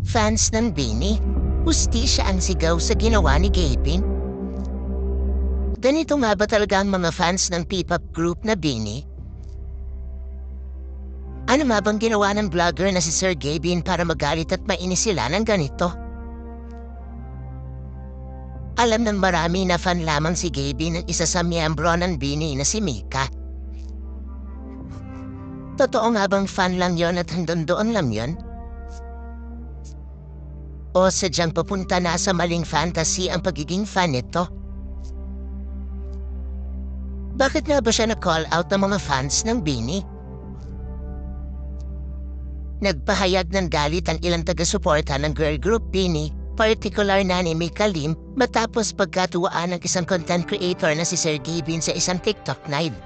Fans ng BINI, hustisya ang sigaw sa ginawa ni Gavin. Ganito nga ba talaga ang mga fans ng P-pop group na BINI? Ano nga bang ginawa ng vlogger na si Sir Gavin para magalit at mainis sila ng ganito? Alam ng marami na fan lamang si Gavin ng isa sa miyembro ng BINI na si Mika. Totoo nga bang fan lang yon at hanggang doon lang yon? O sadyang papunta na sa maling fantasy ang pagiging fan nito? Bakit nga ba siya na-call out ng mga fans ng BINI? Nagpahayag ng galit ang ilang taga-suporta ng girl group BINI, partikular na ni Mika Lim, matapos pagkatuwaan ng isang content creator na si Sir Gavin sa isang TikTok live.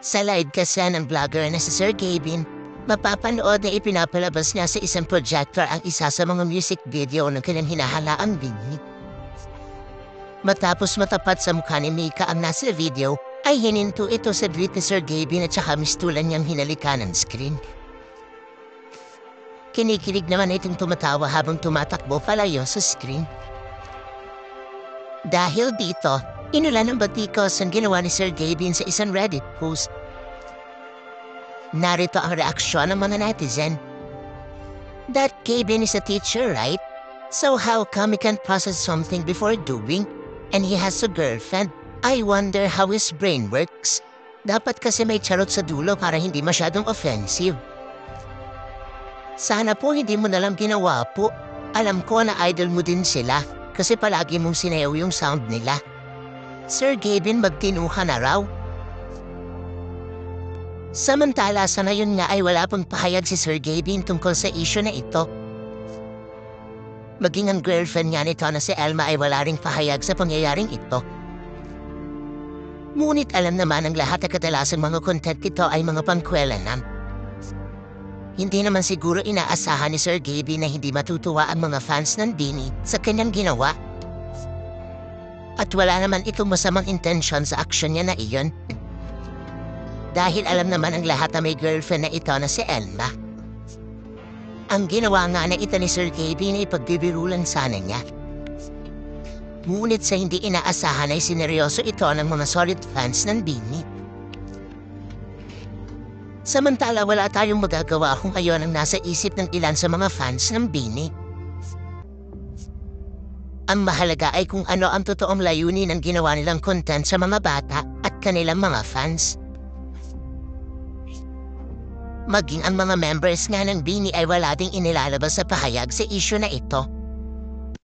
Sa live kasi ng vlogger na si Sir Gavin, mapapanood na ipinapalabas niya sa isang projector ang isa sa mga music video ng kanyang hinahalaang BINI. Matapos matapat sa mukha ni Mika ang nasa video, ay hininto ito sa tweet ni Sir Gavin at saka mistulan niyang hinalikan ng screen. Kinikilig naman itong tumatawa habang tumatakbo palayo sa screen. Dahil dito, inulan ng batikos ang ginawa ni Sir Gavin sa isang Reddit post. Narito ang reaksyon ng mga netizen. That Gavin is a teacher, right? So how come he can't process something before doing? And he has a girlfriend. I wonder how his brain works. Dapat kasi may charot sa dulo para hindi masyadong offensive. Sana po hindi mo nalang ginawa po. Alam ko na idol mo din sila kasi palagi mong sinayaw yung sound nila. Sir Gavin, magtinuha na raw. Samantala sa ngayon nga ay wala pang pahayag si Sir Gavin tungkol sa issue na ito. Maging ang girlfriend niya nito na si Elma ay wala ring pahayag sa pangyayaring ito. Ngunit alam naman ang lahat na kadalasang mga content ito ay mga pangkwelanan. Hindi naman siguro inaasahan ni Sir Gavin na hindi matutuwa ang mga fans ng BINI sa kanyang ginawa. At wala naman itong masamang intensyon sa aksyon niya na iyon. Dahil alam naman ang lahat na may girlfriend na ito na si Elma. Ang ginawa nga na ito ni Sir Gavin ay pagbibirulan sana niya. Ngunit sa hindi inaasahan ay sineryoso ito ng mga solid fans ng BINI. Samantala wala tayong magagawa kung ayon ang nasa isip ng ilan sa mga fans ng BINI. Ang mahalaga ay kung ano ang totoong layunin ng ginawa nilang content sa mga bata at kanilang mga fans. Maging ang mga members nga ng BINI ay wala ding inilalabas sa pahayag sa issue na ito.